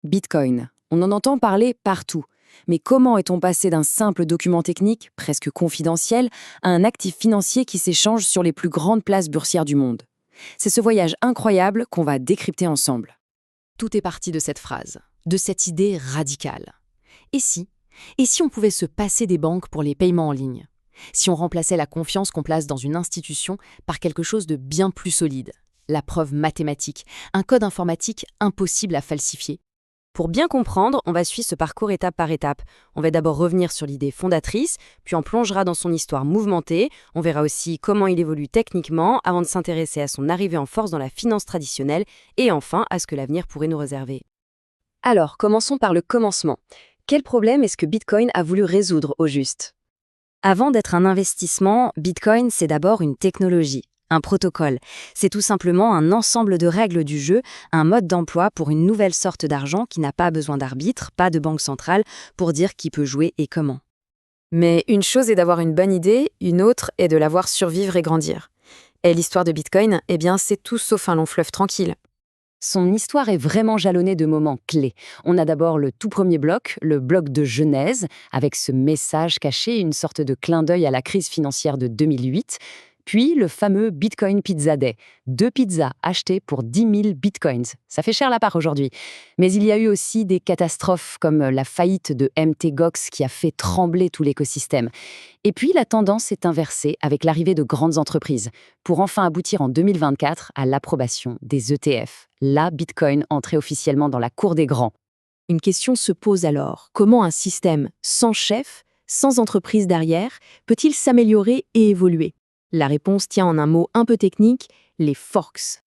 Bitcoin. On en entend parler partout. Mais comment est-on passé d'un simple document technique, presque confidentiel, à un actif financier qui s'échange sur les plus grandes places boursières du monde? C'est ce voyage incroyable qu'on va décrypter ensemble. Tout est parti de cette phrase, de cette idée radicale. Et si Et si on pouvait se passer des banques pour les paiements en ligne? Si on remplaçait la confiance qu'on place dans une institution par quelque chose de bien plus solide? La preuve mathématique, un code informatique impossible à falsifier. Pour bien comprendre, on va suivre ce parcours étape par étape. On va d'abord revenir sur l'idée fondatrice, puis on plongera dans son histoire mouvementée. On verra aussi comment il évolue techniquement avant de s'intéresser à son arrivée en force dans la finance traditionnelle et enfin à ce que l'avenir pourrait nous réserver. Alors, commençons par le commencement. Quel problème est-ce que Bitcoin a voulu résoudre au juste? Avant d'être un investissement, Bitcoin, c'est d'abord une technologie, un protocole. C'est tout simplement un ensemble de règles du jeu, un mode d'emploi pour une nouvelle sorte d'argent qui n'a pas besoin d'arbitre, pas de banque centrale, pour dire qui peut jouer et comment. Mais une chose est d'avoir une bonne idée, une autre est de la voir survivre et grandir. Et l'histoire de Bitcoin, c'est tout sauf un long fleuve tranquille. Son histoire est vraiment jalonnée de moments clés. On a d'abord le tout premier bloc, le bloc de Genèse, avec ce message caché, une sorte de clin d'œil à la crise financière de 2008. Puis le fameux Bitcoin Pizza Day, 2 pizzas achetées pour 10 000 bitcoins. Ça fait cher la part aujourd'hui. Mais il y a eu aussi des catastrophes comme la faillite de Mt. Gox qui a fait trembler tout l'écosystème. Et puis la tendance est inversée avec l'arrivée de grandes entreprises, pour enfin aboutir en 2024 à l'approbation des ETF. Là, Bitcoin entrait officiellement dans la cour des grands. Une question se pose alors. Comment un système sans chef, sans entreprise derrière, peut-il s'améliorer et évoluer? La réponse tient en un mot un peu technique, les forks.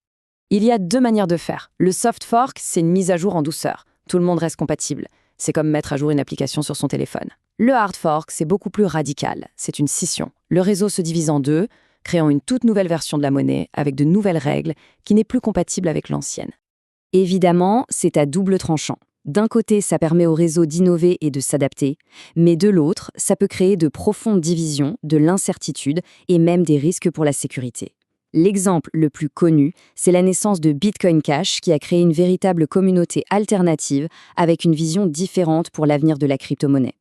Il y a 2 manières de faire. Le soft fork, c'est une mise à jour en douceur. Tout le monde reste compatible. C'est comme mettre à jour une application sur son téléphone. Le hard fork, c'est beaucoup plus radical. C'est une scission. Le réseau se divise en deux, créant une toute nouvelle version de la monnaie avec de nouvelles règles qui n'est plus compatible avec l'ancienne. Évidemment, c'est à double tranchant. D'un côté, ça permet au réseau d'innover et de s'adapter, mais de l'autre, ça peut créer de profondes divisions, de l'incertitude et même des risques pour la sécurité. L'exemple le plus connu, c'est la naissance de Bitcoin Cash qui a créé une véritable communauté alternative avec une vision différente pour l'avenir de la crypto-monnaie.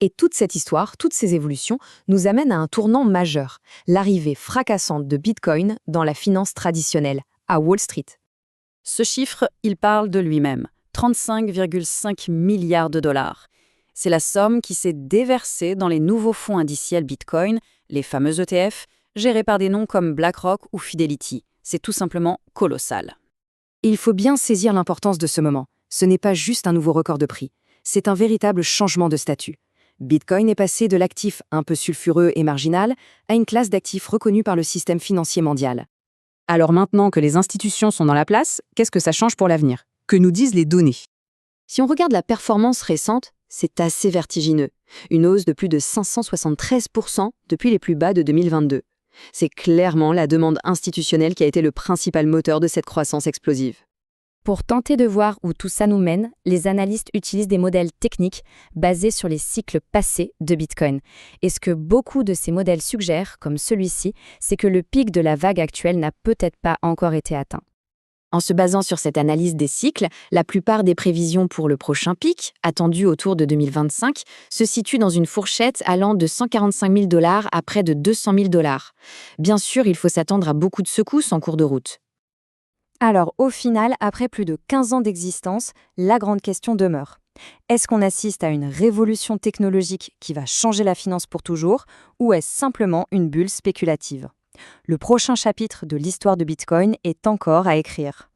Et toute cette histoire, toutes ces évolutions, nous amènent à un tournant majeur, l'arrivée fracassante de Bitcoin dans la finance traditionnelle, à Wall Street. Ce chiffre, il parle de lui-même. 35,5 milliards de dollars. C'est la somme qui s'est déversée dans les nouveaux fonds indiciels Bitcoin, les fameux ETF, gérés par des noms comme BlackRock ou Fidelity. C'est tout simplement colossal. Et il faut bien saisir l'importance de ce moment. Ce n'est pas juste un nouveau record de prix, c'est un véritable changement de statut. Bitcoin est passé de l'actif un peu sulfureux et marginal à une classe d'actifs reconnue par le système financier mondial. Alors maintenant que les institutions sont dans la place, qu'est-ce que ça change pour l'avenir? Que nous disent les données? Si on regarde la performance récente, c'est assez vertigineux. Une hausse de plus de 573% depuis les plus bas de 2022. C'est clairement la demande institutionnelle qui a été le principal moteur de cette croissance explosive. Pour tenter de voir où tout ça nous mène, les analystes utilisent des modèles techniques basés sur les cycles passés de Bitcoin. Et ce que beaucoup de ces modèles suggèrent, comme celui-ci, c'est que le pic de la vague actuelle n'a peut-être pas encore été atteint. En se basant sur cette analyse des cycles, la plupart des prévisions pour le prochain pic, attendu autour de 2025, se situent dans une fourchette allant de 145 000 $ à près de 200 000 $. Bien sûr, il faut s'attendre à beaucoup de secousses en cours de route. Alors, au final, après plus de 15 ans d'existence, la grande question demeure. Est-ce qu'on assiste à une révolution technologique qui va changer la finance pour toujours, ou est-ce simplement une bulle spéculative? Le prochain chapitre de l'histoire de Bitcoin est encore à écrire.